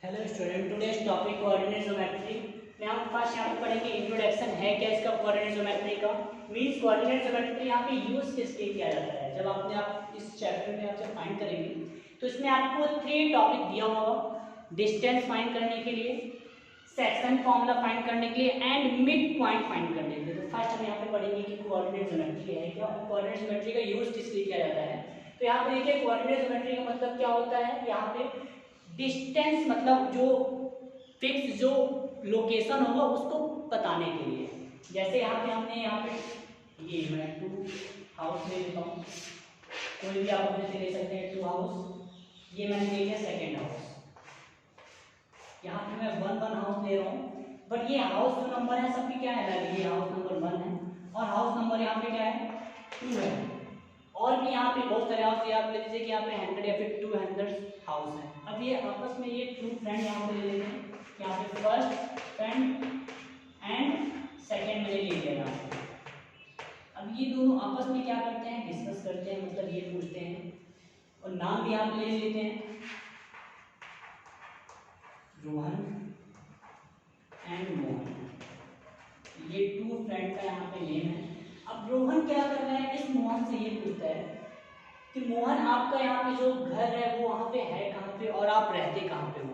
Hello student, today's topic coordinate geometry में हम first यहाँ पे पढ़ेंगे इंट्रोडक्शन है क्या इसका कोऑर्डिनेट ज्योमेट्री का। मींस कोऑर्डिनेट ज्योमेट्री यहाँ पे यूज किस लिए किया जाता है। जब आप इस चैप्टर में आप जब फाइंड करेंगे तो इसमें आपको 3 टॉपिक दिया होगा, डिस्टेंस फाइंड करने के लिए, सेक्शन फॉर्मूला फाइंड करने के लिए एंड मिड पॉइंट फाइंड करने के लिए। तो फर्स्ट हम यहाँ पे पढ़ेंगे कि कोऑर्डिनेट ज्योमेट्री है क्या, कोऑर्डिनेट ज्योमेट्री का यूज किस लिए किया जाता है। तो यहाँ पे देखिए कोऑर्डिनेट ज्योमेट्री का मतलब क्या होता है। यहाँ पे डिस्टेंस मतलब जो फिक्स जो लोकेशन होगा उसको बताने के लिए। जैसे यहाँ पे हमने ये मैं 2 हाउस ले लेता हूँ, कोई भी आप अपने से ले सकते हैं 2 हाउस। ये मैंने ले लिया सेकेंड हाउस, यहाँ पे मैं 1 हाउस ले रहा हूँ, बट ये हाउस जो नंबर है सबकी क्या है, ये हाउस नंबर 1 है और हाउस नंबर यहाँ पे क्या है 2 है। और भी यहाँ पे बहुत सारे हाउस है, आप ले लीजिए कि यहाँ पे 100 या फिर 200 हाउस है। अब ये आपस में ये 2 फ्रेंड यहाँ पे ले लेते हैं, यहाँ पे फर्स्ट फ्रेंड एंड सेकेंड मैंने ले लिया यहाँ पे। अब ये दोनों आपस में क्या करते हैं, डिस्कस करते हैं, मतलब ये पूछते हैं और नाम भी यहाँ पे ले लेते हैं, रोहन एंड मोहन। ये 2 फ्रेंड का यहाँ पे नेम है। अब रोहन क्या कर रहा है, इस मोहन से ये पूछता है कि मोहन आपका यहाँ पे जो घर है वो वहाँ पे है कहाँ पे और आप रहते कहाँ पे हो।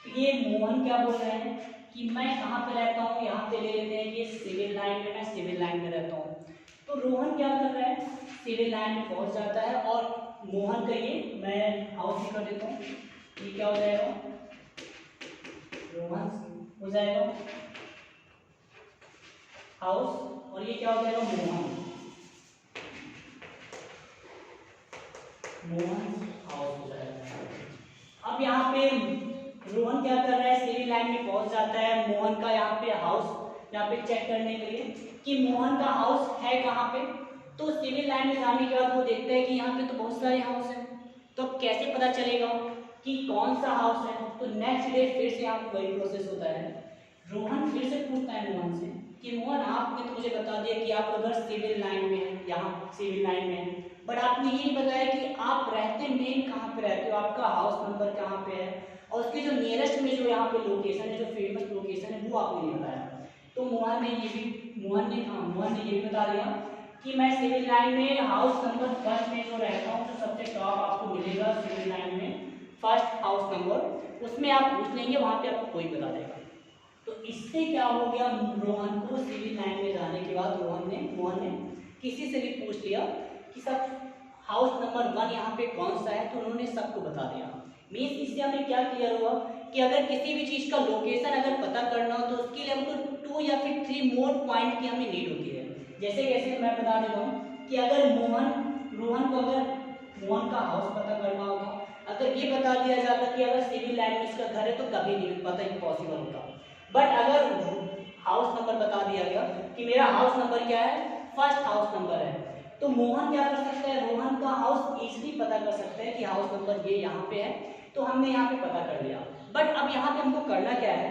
तो ये मोहन क्या बोल रहे हैं कि मैं कहाँ पे रहता हूँ, यहाँ पे ले लेते हैं कि सिविल लाइन में, मैं सिविल लाइन में रहता हूँ। तो रोहन क्या कर रहा है, सिविल लाइन में पहुँच जाता है और मोहन का ये मैं हाउस ही कर देता हूँ, ये क्या हो जाएगा रोहन हो जाएगा हाउस और ये क्या हो जाएगा मोहन हाउस हो जाएगा। अब यहाँ पे रोहन क्या कर रहा है, सिविल लाइन में पहुंच जाता है मोहन का यहाँ पे हाउस यहाँ पे चेक करने के लिए कि मोहन का हाउस है कहाँ पे। तो सिविल लाइन में जाने के बाद वो देखता है कि यहाँ पे तो बहुत सारे हाउस हैं, तो अब कैसे पता चलेगा कि कौन सा हाउस है। तो नेक्स्ट डे फिर से यहाँ पे वही प्रोसेस होता है, रोहन फिर से पूछता है मोहन से कि मोहन आपने तो मुझे बता दिया कि आप उधर सिविल लाइन में हैं, यहाँ सिविल लाइन में हैं, बट आपने ये नहीं बताया कि आप रहते मेन कहाँ पे रहते हो, आपका हाउस नंबर कहाँ पे है और उसके जो नियरेस्ट में जो यहाँ पे लोकेशन है, जो फेमस लोकेशन है वो आपने नहीं बताया। तो मोहन ने ये भी बता दिया कि मैं सिविल लाइन में हाउस नंबर फर्स्ट में जो रहता हूँ, जो सबसे टॉप आपको मिलेगा सिविल लाइन में फर्स्ट हाउस नंबर, उसमें आप पूछ लेंगे, वहाँ पे आपको कोई बता देगा। तो इससे क्या हो गया, रोहन को सिविल लाइन में जाने के बाद मोहन ने किसी से भी पूछ लिया कि सब हाउस नंबर 1 यहाँ पे कौन सा है, तो उन्होंने सबको बता दिया। मीन्स इससे हमें क्या क्लियर हुआ कि अगर किसी भी चीज़ का लोकेशन अगर पता करना हो तो उसके लिए हमको 2 या फिर 3 मोर पॉइंट की हमें नीड होती है। जैसे मैं बता देता हूँ कि अगर रोहन को अगर मोहन का हाउस पता करना होगा, अगर ये बता दिया जाता कि अगर सिविल लाइन में इसका घर है तो कभी नहीं पता इम्पॉसिबल होता। बट अगर हाउस नंबर बता दिया गया कि मेरा हाउस नंबर क्या है, फर्स्ट हाउस नंबर है, तो मोहन क्या कर सकता है, रोहन का हाउस इजीली पता कर सकता है कि हाउस नंबर ये यहाँ पे है, तो हमने यहाँ पे पता कर लिया। बट अब यहाँ पे हमको करना क्या है,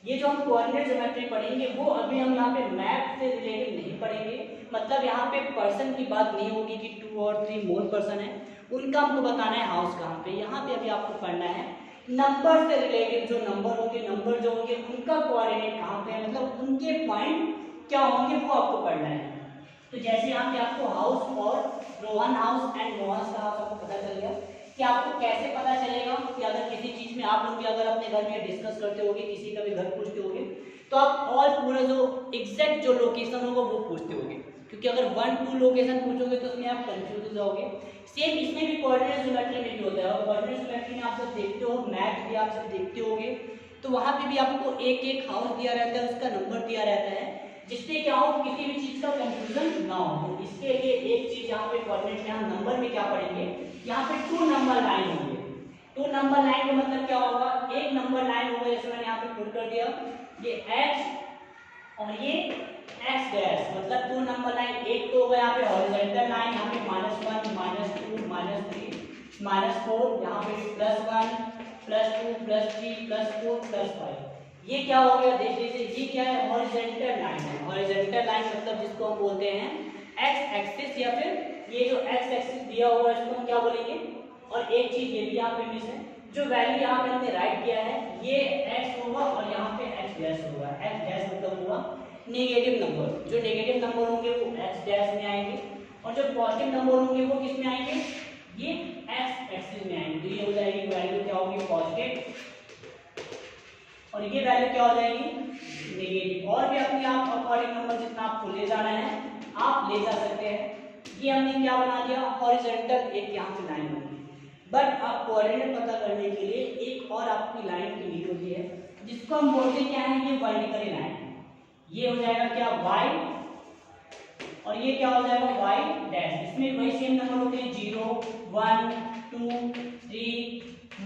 ये जो हम कोऑर्डिनेट ज्योमेट्री पढ़ेंगे वो अभी हम यहाँ पे मैप से रिलेटेड नहीं पढ़ेंगे, मतलब यहाँ पे पर्सन की बात नहीं होगी कि 2 और 3 मोर पर्सन है उनका हमको बताना है हाउस कहाँ पे। यहाँ पे अभी आपको पढ़ना है नंबर से रिलेटेड, जो नंबर होंगे उनका कोऑर्डिनेट कहाँ पे है, मतलब उनके पॉइंट क्या होंगे वो आपको पढ़ना है। तो जैसे यहाँ पे आपको हाउस और रोहन हाउस एंड मोहन का हाउस आपको पता चल गया कि आपको कैसे पता चलेगा कि अगर किसी चीज में आप लोग भी अगर अपने घर में डिस्कस करते होगे, किसी का भी घर पूछते होगे, तो आप और पूरा जो एग्जैक्ट जो लोकेशन होगा वो पूछते होगे, क्योंकि अगर 1-2 लोकेशन पूछोगे तो उसमें आप कंफ्यूज हो जाओगे। सेम इसमें भी कोऑर्डिनेट ज्योमेट्री में भी होता है, और कोऑर्डिनेट ज्योमेट्री में आप जब देखते हो, मैप भी आप जब देखते होगे, तो वहां पे भी आपको एक हाउस दिया रहता है, उसका नंबर दिया रहता है, जिससे क्या हो किसी भी चीज का कंफ्यूजन ना हो। तो इसके लिए एक चीज यहाँ पे कोऑर्डिनेट में हम नंबर में क्या पढ़ेंगे, यहाँ पे 2 नंबर लाइन होंगे। 2 नंबर लाइन का मतलब क्या होगा, एक नंबर लाइन होगा, जैसे मैंने यहाँ पे पुट कर दिया ये x और ये x डैश, मतलब 2 नंबर लाइन। एक तो होगा यहाँ पे हॉरिजॉन्टल लाइन, यहाँ पे -1 -2 -3 -4, यहाँ पे +1 +2 +3 +4 +5। ये क्या हो गया, देख लीजिए ये क्या है, हॉरिजॉन्टल लाइन है। हॉरिजॉन्टल लाइन मतलब जिसको हम बोलते हैं x एक्सिस, या फिर ये जो x एक्सिस दिया हुआ है इसको हम क्या बोलेंगे। और एक चीज ये भी यहाँ पे मिस है, जो वैल्यू यहाँ पे हमने राइट किया है ये x होगा और यहाँ पे x डैश होगा। x डैश मतलब हुआ नेगेटिव नंबर। जो नेगेटिव नंबर होंगे वो x डैश में आएंगे और जो पॉजिटिव नंबर होंगे वो किस में आएंगे, ये x एक्सिस में आएंगे। तो ये हो जाएगी वैल्यू क्या होगी, पॉजिटिव, और ये वैल्यू क्या हो जाएगी, नेगेटिव। और भी अपने आप अकॉर्डिंग नंबर जितना आपको ले जाना है आप ले जा सकते हैं। ये हमने क्या बना दिया, हॉरिजॉन्टल एक यहाँ पे लाइन बनी। बट आप कोऑर्डिनेट पता करने के लिए एक और आपकी लाइन की नीड होती है जिसको हम बोलते हैं क्या है, ये वर्टिकली लाइन। ये हो जाएगा क्या, y, और ये क्या हो जाएगा y डैश। इसमें वही सेम नंबर होते हैं 0 1 2 3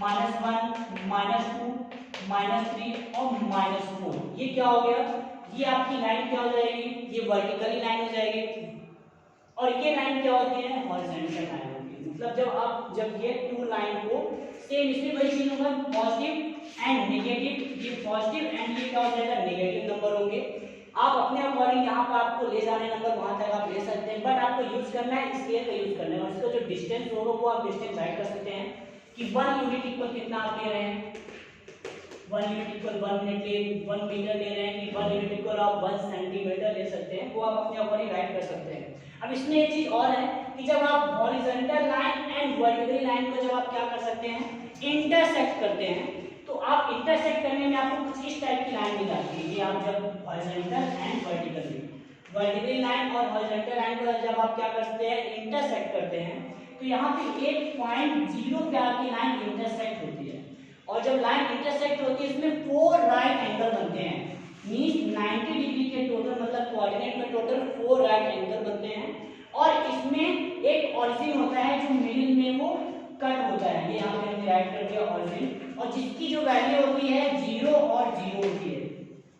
-1 -2 -3 और -4। ये क्या हो गया, ये आपकी लाइन क्या हो जाएगी, ये वर्टिकली लाइन हो जाएगी। और ये लाइन क्या होती है, हॉरिजॉन्टल लाइन होती है। मतलब जब ये टू लाइन को सेम इसमें वही चीज होगा, पॉजिटिव एंड नेगेटिव, ये पॉजिटिव एंड ये क्या हो जाएगा, नेगेटिव नंबर होंगे। आप अपने अकॉर्डिंग यहाँ पर आपको ले जाने नंबर वहां तक आप ले सकते हैं, बट आपको यूज करना है स्केल का यूज करना है। और इसका जो डिस्टेंस होगा वो आप डिस्टेंस राइट कर सकते हैं कि 1 यूनिट इक्वल कितना आप ले रहे हैं, 1 यूनिट इक्वल 1 मिनट ले 1 मीटर ले रहे हैं कि 1 यूनिट इक्वल आप 1 सेंटीमीटर ले सकते हैं, वो आप अपने अकॉर्डिंग राइट कर सकते हैं। अब इसमें एक चीज और है कि जब आप horizontal line and vertical line को जब आप क्या कर सकते हैं, इंटरसेक्ट करते हैं, तो आप इंटरसेक्ट करने में आपको कुछ इस टाइप की लाइन मिल जाती है। ये आप जब हॉरिजॉन्टल एंड वर्टिकल लाइन और हॉरिजॉन्टल लाइन को जब आप क्या करते हैं, इंटरसेक्ट करते हैं, तो यहाँ पे एक पॉइंट 0 पे आपकी लाइन इंटरसेक्ट होती है। और जब लाइन इंटरसेक्ट होती है इसमें 4 राइट एंगल बनते हैं, मींस 90 डिग्री के टोटल, मतलब कोऑर्डिनेट में टोटल 4 राइट एंगल बनते हैं। और इसमें एक ऑरिजिन होता है जो मिडिल में वो कट होता है, ये यहाँ पे हमने राइट कर दिया ऑरिजिन, और जिसकी जो वैल्यू होती है 0 और 0 होती है।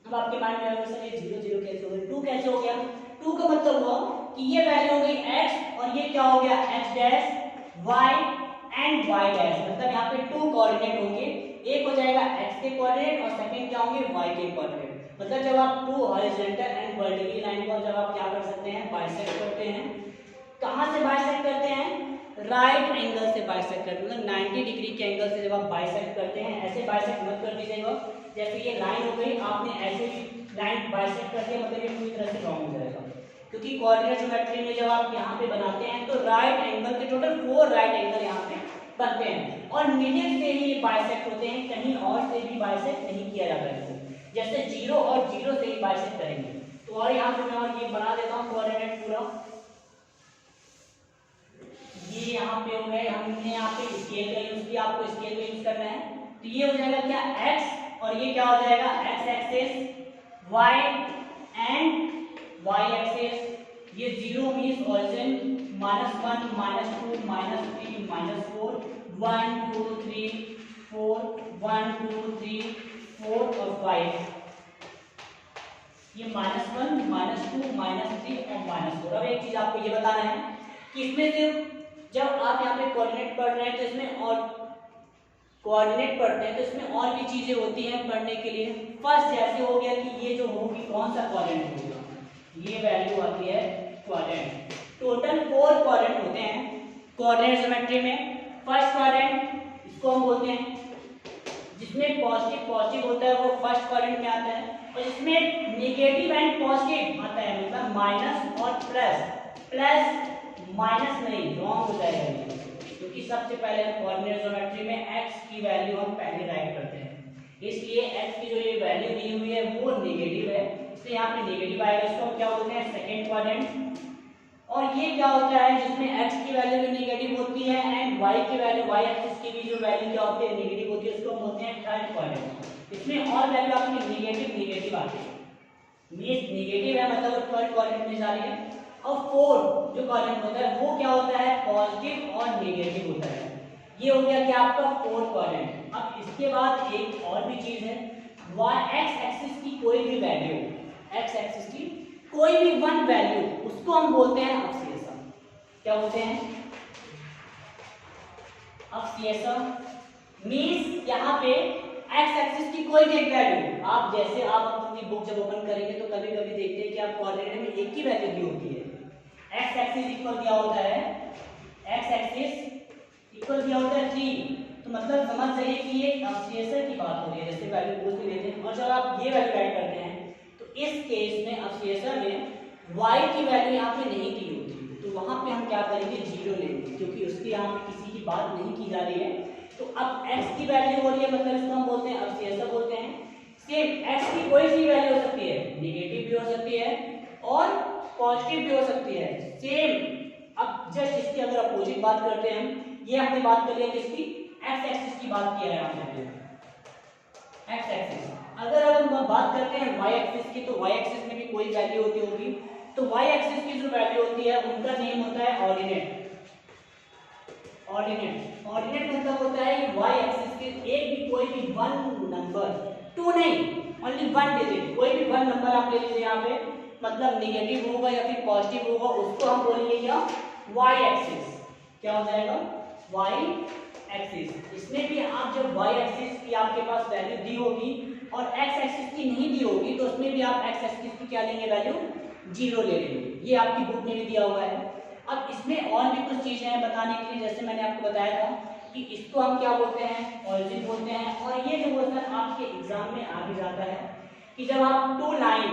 अब आपके माइंड में आएगा सर ये 0 0 कैसे हो गया, 2 कैसे हो गया। 2 का मतलब हुआ कि ये वैल्यू हो गई x और ये क्या हो गया, x dash y and y dash. मतलब यहाँ पे 2 कोऑर्डिनेट होंगे, एक हो जाएगा x के कोऑर्डिनेट और सेकंड क्या होंगे, y के कोऑर्डिनेट। मतलब जब आप 2 हॉरिजॉन्टल एंड वर्टिकल लाइन को जब आप क्या कर सकते हैं, बाइसेक्ट करते हैं। कहां से बाइसेक्ट करते हैं, राइट एंगल से बाइसेक्ट करते हैं। मतलब 90 डिग्री के एंगल से जब आप बाइसेक्ट करते हैं, ऐसे बाइसेक्ट मत कर दीजिएगा जैसे ये लाइन हो गई, आपने ऐसे लाइन बाइसेक्ट कर दिया, मतलब ये पूरी तरह से रॉन्ग हो जाएगा। क्योंकि कोऑर्डिनेट ज्योमेट्री में जब आप यहाँ पे बनाते हैं तो राइट एंगल के टोटल 4 राइट एंगल यहाँ पे बनते हैं और मिडिल से ही बाइसेक्ट होते हैं, कहीं और से भी बाइसेक्ट नहीं किया जाता है। जैसे 0 और 0 से ही बाइसेक्ट करेंगे। तो और यहाँ पे मैं और ये बना देता हूँ कोऑर्डिनेट पूरा। ये यहाँ पे हो गए, हमने यहाँ पे स्केल का यूज किया, आपको स्केल का यूज करना है। तो ये हो जाएगा क्या, x, और ये क्या हो जाएगा, x axis, y and y axis. ये 0 मींस ऑरिजिन, -1 -2 -3 -4 1 2 3 4 1 2 3 4 और 5। ये -1 -2 -3 और -4। अब एक चीज आपको ये बताना है कि इसमें सिर्फ जब आप यहाँ पे कोऑर्डिनेट पढ़ रहे हैं तो इसमें और कोऑर्डिनेट पढ़ते हैं तो इसमें और भी चीजें होती हैं पढ़ने के लिए। फर्स्ट जैसे हो गया कि ये जो होगी कौन सा कोऑर्डिनेट होगा, ये वैल्यू आती है कोऑर्डिनेट। टोटल 4 कोऑर्डिनेट होते हैं कोऑर्डिनेट ज्योमेट्री में। फर्स्ट कोऑर्डिनेट इसको हम बोलते हैं, जिसमें पॉजिटिव होता है वो फर्स्ट क्वाड्रेंट में आता है, और जिसमें नेगेटिव एंड पॉजिटिव आता है, मतलब माइनस और प्लस माइनस नहीं, रॉन्ग हो जाएगा क्योंकि सबसे पहले कोऑर्डिनेट ज्योमेट्री में x की वैल्यू हम पहले राइट करते हैं, इसलिए x की जो ये वैल्यू दी हुई है वो नेगेटिव है, इसलिए यहाँ पे नेगेटिव आएगा। इसको हम क्या बोलते हैं, सेकंड क्वाड्रेंट। और ये क्या होता है जिसमें x की वैल्यू भी नेगेटिव होती है एंड y की वैल्यू, y एक्सिस की भी जो वैल्यू क्या होती है, नेगेटिव होती है, उसको हम बोलते हैं थर्ड क्वाड्रेंट। इसमें और वैल्यू आपकी नेगेटिव आती है, मींस नेगेटिव है मतलब वो थर्ड क्वाड्रेंट में जा रही है। और फोर्थ जो क्वाड्रेंट होता है वो क्या होता है, पॉजिटिव और नेगेटिव होता है। ये हो गया कि आपका फोर्थ क्वाड्रेंट। अब इसके बाद एक और भी चीज है, x एक्सिस की कोई भी वैल्यू, x एक्सिस की कोई भी वन वैल्यू, उसको हम बोलते हैं अवशेषम। क्या बोलते हैं, अवशेषम। मींस यहाँ पे x एक्सिस की कोई भी एक वैल्यू, आप जैसे आप अपनी बुक जब ओपन करेंगे तो कभी कभी देखते हैं कि आप कोऑर्डिनेट में एक ही वैल्यू दी होती है। x एक्सिस इक्वल दिया होता है, x एक्सिस इक्वल दिया होता है 3, तो मतलब समझ जाइए कि ये अवशेषक की बात हो रही है, जैसे वैल्यू पूछ भी लेते हैं। और जब आप ये वैल्यू ऐड करते हैं तो इस केस में अवशेषक में y की वैल्यू यहाँ पे नहीं दी होती, तो वहां पे हम क्या करेंगे, 0 लेंगे, क्योंकि उसकी यहाँ पे किसी की बात नहीं की जा रही है। तो अब x की वैल्यू हो रही है, मतलब इसको हम बोलते हैं अवशेषक बोलते हैं। सेम x की कोई सी वैल्यू हो सकती है, नेगेटिव भी हो सकती है और पॉजिटिव भी हो सकती है। सेम अब जस्ट इसकी अगर अपोजिट बात करते हैं हम, ये हमने बात कर लिया किसकी, x एक्सिस की बात किया है हमने, x एक्सिस। अगर अब हम बात करते हैं y एक्सिस की, तो y एक्सिस में भी कोई वैल्यू होती होगी, तो y एक्सिस की जो वैल्यू होती है उनका नेम होता है ऑर्डिनेट। ऑर्डिनेट ऑर्डिनेट मतलब होता है कि y एक्सिस के एक भी कोई भी वन नंबर, टू नहीं, ओनली वन डिजिट, कोई भी वन नंबर आप ले लीजिए यहाँ पे, मतलब नेगेटिव होगा या फिर पॉजिटिव होगा, उसको हम बोलेंगे क्या, y एक्सिस। क्या हो जाएगा, y एक्सिस। इसमें भी आप जब y एक्सिस की आपके पास वैल्यू दी होगी और x एक्सिस की नहीं दी होगी, तो उसमें भी आप x एक्सिस की क्या लेंगे, वैल्यू 0 ले लेंगे। ये आपकी बुक में भी दिया हुआ है। अब इसमें और भी कुछ चीजें हैं बताने के लिए, जैसे मैंने आपको बताया था कि इसको हम क्या बोलते हैं, ऑरिजिन बोलते हैं। और ये जो क्वेश्चन आपके एग्जाम में आ भी जाता है कि जब आप two line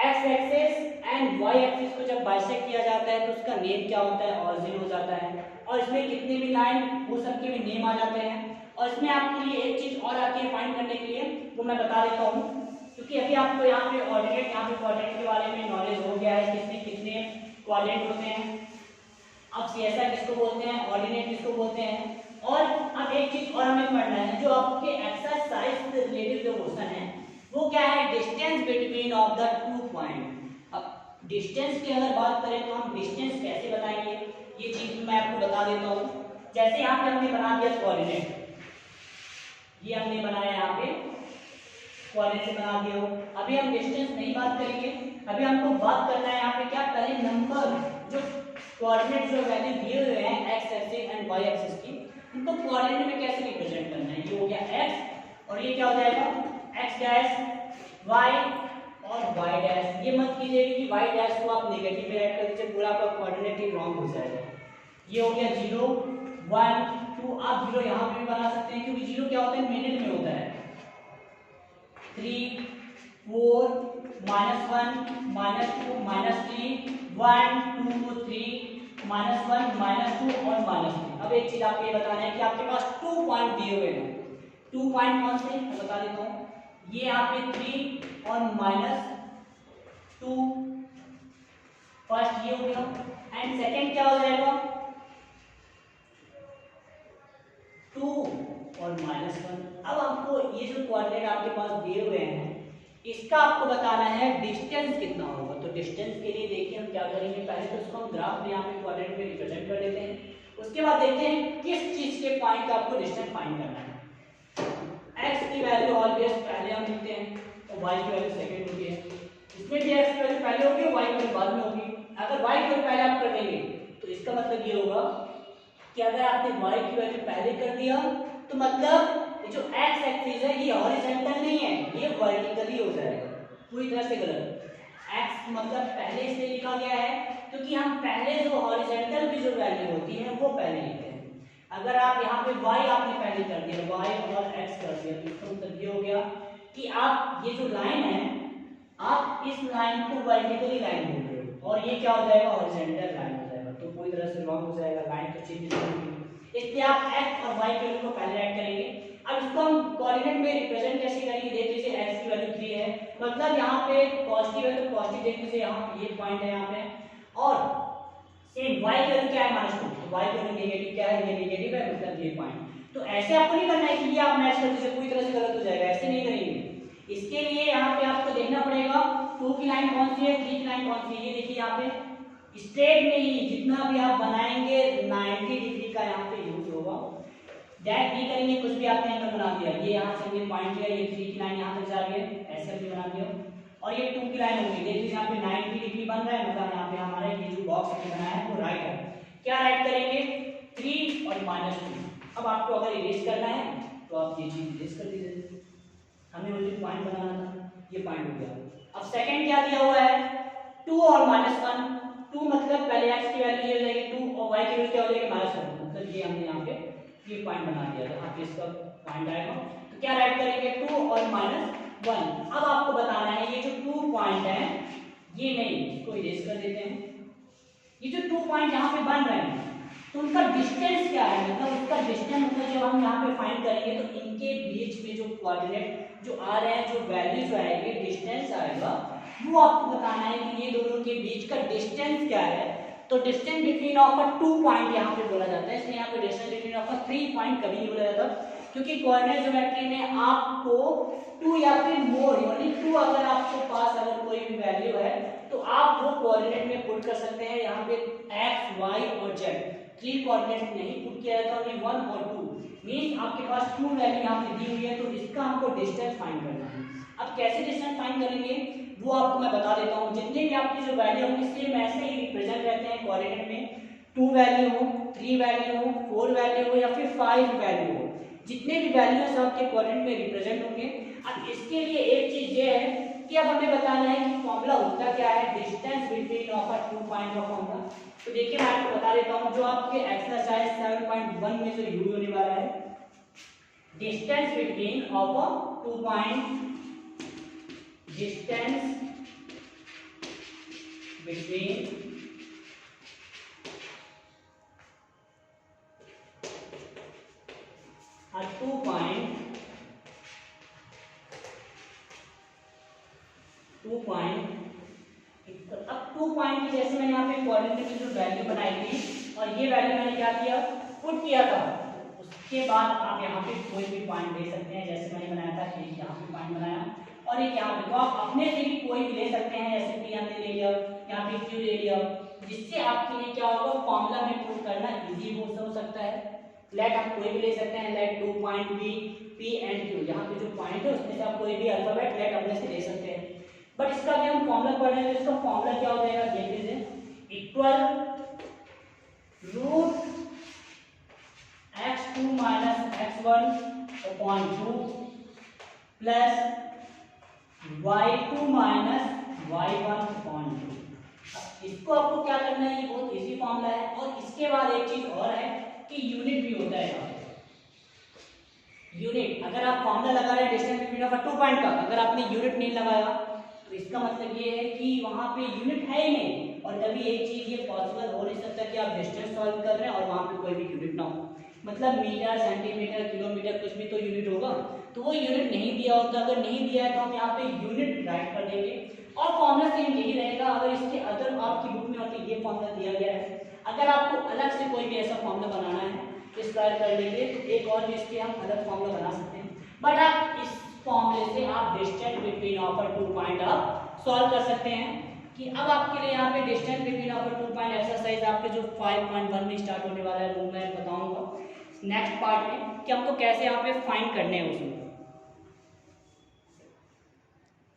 x axis and y axis को जब बाइसेक्ट किया जाता है तो उसका नेम क्या होता है, ऑरिजिन हो जाता है। और इसमें कितने भी लाइन वो सबके भी नेम आ जाते हैं। और इसमें आपके लिए एक चीज और आती है फाइंड करने के लिए, वो मैं बता देता हूँ, क्योंकि अभी आपको यहाँ पे ऑर्डिनेट, यहाँ पे क्वाड्रेंट के बारे में नॉलेज हो गया है, किसमें कितने क्वाड्रेंट होते हैं, अब CSI किसको बोलते हैं, ऑर्डिनेट किसको बोलते हैं। और अब एक चीज और हमें पढ़ना है, जो आपके एक्सरसाइज से रिलेटेड जो क्वेश्चन है वो क्या है, distance between of the two point. अब डिस्टेंस की अगर बात करें तो हम डिस्टेंस कैसे बताएंगे, ये चीज मैं आपको बता देता हूँ। जैसे यहाँ पे हमने बना दिया कोऑर्डिनेट, ये हमने बनाया यहाँ पे कोऑर्डिनेट बना दिया हो। अभी हम डिस्टेंस नहीं बात करेंगे, अभी हमको बात करना है यहाँ पे क्या, पहले नंबर जो कोऑर्डिनेट जो वैल्यू दिए हुए हैं x axis and y axis की, उनको कोऑर्डिनेट में कैसे रिप्रेजेंट करना है। ये हो गया x और ये क्या हो जाएगा, x डैश y और y डैश। ये मत कीजिएगा कि y डैश को आप नेगेटिव में ऐड कर दीजिए, पूरा आपका कोऑर्डिनेट ही रॉन्ग हो जाएगा। ये हो गया 0 1 2, आप 0 यहाँ पे भी बना सकते हैं, क्योंकि 0 क्या होता है, मिनट में होता है। 3 4 -1 -2 -3 1 2 3 -1 -2 और -3। अब एक चीज आपको ये बताना है कि आपके पास 2 पॉइंट दिए हुए हैं। 2 पॉइंट कौन से, मैं बता देता हूँ। ये यहाँ पे 3 और -2, फर्स्ट ये हो गया एंड सेकंड क्या हो जाएगा, 2 और -1। अब आपको ये जो कोऑर्डिनेट आपके पास दिए हुए हैं, इसका आपको बताना है डिस्टेंस कितना होगा। तो डिस्टेंस के लिए देखिए हम क्या करेंगे, पहले तो इसको हम ग्राफ में यहाँ पे कोऑर्डिनेट में रिप्रेजेंट कर देते हैं, उसके बाद देखते हैं किस चीज के पॉइंट का आपको डिस्टेंस फाइंड करना है। x की वैल्यू ऑलवेज पहले हम लिखते हैं और y की वैल्यू सेकंड होती है। इसमें भी x की वैल्यू पहले होगी और y की वैल्यू बाद में होगी। अगर y की वैल्यू पहले आप कर देंगे तो इसका मतलब ये होगा कि अगर आपने y की वैल्यू पहले कर दिया तो मतलब जो x एक्सिस है ये हॉरिजॉन्टल नहीं है, ये वर्टिकली हो जाएगा, पूरी तरह से गलत। x मतलब पहले इसलिए लिखा गया है क्योंकि हम पहले जो हॉरिजॉन्टल की जो वैल्यू होती है वो पहले लिखते हैं। अगर आप यहाँ पे y आपने पहले कर दिया, y और x कर दिया, तो इसका मतलब ये हो गया कि आप ये जो लाइन है, आप इस लाइन को वर्टिकली लाइन बोल रहे हो और ये क्या हो जाएगा, हॉरिजॉन्टल लाइन हो जाएगा, तो पूरी तरह से रॉन्ग हो जाएगा, लाइन तो चेंज नहीं होगी। इसलिए आप x और y की वैल्यू को पहले ऐड करेंगे। अब इसको हम कोऑर्डिनेट में रिप्रेजेंट कैसे करेंगे, देख लीजिए x की वैल्यू 3 है, मतलब यहाँ पे पॉजिटिव है तो पॉजिटिव देख लीजिए, यहाँ पे ये पॉइंट है यहाँ पे, और सेम y की वैल्यू क्या है, -2, तो y की वैल्यू नेगेटिव क्या है, ये नेगेटिव है, मतलब ये पॉइंट। तो ऐसे आपको नहीं करना है कि ये आप मैच कर दीजिए, पूरी तरह से गलत हो जाएगा, ऐसे नहीं करेंगे। इसके लिए यहाँ पे आपको देखना पड़ेगा 2 की लाइन कौन सी है, 3 की लाइन कौन सी है। ये देखिए यहाँ पे स्ट्रेट में ही जितना भी आप बनाएंगे 90 डिग्री का यहाँ पे यूज होगा। दैट नहीं करेंगे, कुछ भी आपने एंगल बना दिया, ये यहाँ से हमने पॉइंट लिया, ये 3 की लाइन यहाँ तक जा रही है, ऐसे हमने बना दिया, और ये 2 की लाइन होगी, देख लीजिए यहाँ पे 90 डिग्री बन रहा है, मतलब यहाँ पे हमारा ये जो बॉक्स हमने बनाया है वो राइट है। क्या राइट करेंगे, 3 और -2। अब आपको अगर इरेज करना है तो आप ये चीज इरेज कर दीजिए, हमें वो जो पॉइंट बनाना था ये पॉइंट हो गया। अब सेकंड क्या दिया हुआ है, 2 और -1। 2 मतलब पहले x की वैल्यू ये हो जाएगी 2 और y की वैल्यू क्या हो जाएगी -1, मतलब ये हमने यहाँ पे ये पॉइंट बना दिया था, आप इसका पॉइंट आएगा तो क्या राइट करेंगे 2 और -1। अब आपको बताना है ये जो 2 पॉइंट है ये नहीं, इसको इरेज कर देते हैं। ये जो 2 पॉइंट यहाँ पे बन रहे हैं तो उनका डिस्टेंस क्या है, मतलब उसका डिस्टेंस मतलब जब हम यहाँ पे फाइंड करेंगे तो इनके बीच में जो कोऑर्डिनेट जो आ रहे हैं, जो वैल्यू जो आएगी, डिस्टेंस आएगा, वो आपको बताना है कि ये दोनों के बीच का डिस्टेंस क्या है। तो डिस्टेंस बिटवीन ऑफ 2 पॉइंट यहाँ पे बोला जाता है, इसलिए यहाँ पे डिस्टेंस बिटवीन ऑफ 3 पॉइंट कभी नहीं बोला जाता, क्योंकि कोऑर्डिनेट ज्योमेट्री में आपको 2 या फिर मोर यानी 2 अगर आपके पास अगर कोई भी वैल्यू है तो आप वो कोऑर्डिनेट में पुट कर सकते हैं। यहाँ पे x, y और z 3 कोऑर्डिनेट नहीं पुट किया जाता, ओनली 1 और 2 मींस आपके पास 2 वैल्यू यहाँ पे दी हुई है, तो इसका हमको डिस्टेंस फाइंड करना है। अब कैसे डिस्टेंस फाइंड करेंगे वो आपको मैं बता देता हूँ। जितने भी आपकी जो वैल्यू होंगी सेम ऐसे ही रिप्रेजेंट रहते हैं कोऑर्डिनेट में, 2 वैल्यू हो, 3 वैल्यू हो, 4 वैल्यू हो या फिर 5 वैल्यू हो, जितने भी वैल्यू है आपके कोऑर्डिनेट में रिप्रेजेंट होंगे। अब इसके लिए एक चीज ये है कि अब हमें बताना है कि फॉर्मूला होता क्या है डिस्टेंस बिटवीन ऑफ 2 पॉइंट का फॉर्मूला। तो देखिए मैं आपको बता देता हूँ, जो आपके एक्सरसाइज 7.1 में जो यूज होने वाला है, distance between of 2 point, distance between a 2 point अब 2 पॉइंट की जैसे मैंने यहाँ पे कोऑर्डिनेट की जो वैल्यू बनाई थी और ये वैल्यू मैंने क्या किया पुट किया था, उसके बाद आप यहाँ पे कोई भी पॉइंट ले सकते हैं। जैसे मैंने बनाया था एक यहाँ पे पॉइंट बनाया और एक यहाँ पे, तो आप अपने से भी कोई भी ले सकते हैं, जैसे P हमने ले लिया, यहाँ पे Q ले लिया, जिससे आपके लिए क्या होगा फॉर्मूला में पुट करना इजी हो सकता है। लेट आप कोई भी ले सकते हैं, let 2 point B P and Q, यहाँ पे जो पॉइंट है उसमें से आप कोई भी अल्फाबेट लेट अपने से ले सकते हैं। बट इसका भी हम फॉर्मूला पढ़ रहे हैं, तो इसका फॉर्मूला क्या हो जाएगा देख लीजिए, equal root x2 minus x1 upon 2 plus y2 minus y1 upon 2। इसको आपको क्या करना है, ये बहुत इजी फॉर्मूला है। और इसके बाद एक चीज और है कि यूनिट भी होता है। यूनिट अगर आप फॉर्मूला लगा रहे हैं डिस्टेंस बिटवीन ऑफ 2 पॉइंट का, अगर आपने यूनिट नहीं लगाया तो इसका मतलब ये है कि वहां पे यूनिट है ही नहीं, और तभी एक चीज ये पॉसिबल हो नहीं सकता कि आप डिस्टेंस सॉल्व कर रहे हैं और वहां पे कोई भी यूनिट ना हो। मतलब मीटर, सेंटीमीटर, किलोमीटर कुछ भी तो यूनिट होगा, तो वो यूनिट नहीं दिया होता। अगर नहीं दिया है तो हम यहाँ पे यूनिट राइट कर देंगे और फॉर्मूला सेम यही रहेगा। अगर इसके अदर आपकी बुक में होती ये फॉर्मूला दिया गया है, अगर आपको अलग से कोई भी ऐसा फॉर्मूला बनाना है इस ट्राई कर लेंगे तो एक और भी इसके हम अलग फॉर्मूला बना सकते हैं। बट आप इस फॉर्मूले से आप डिस्टेंस बिटवीन ऑफ 2 पॉइंट आप सॉल्व कर सकते हैं। कि अब आपके लिए यहाँ पे distance between of 2 point exercise आपके जो 5.1 में स्टार्ट होने वाला है वो मैं बताऊंगा नेक्स्ट पार्ट में कि हमको कैसे यहाँ पे फाइंड करने हैं उसमें।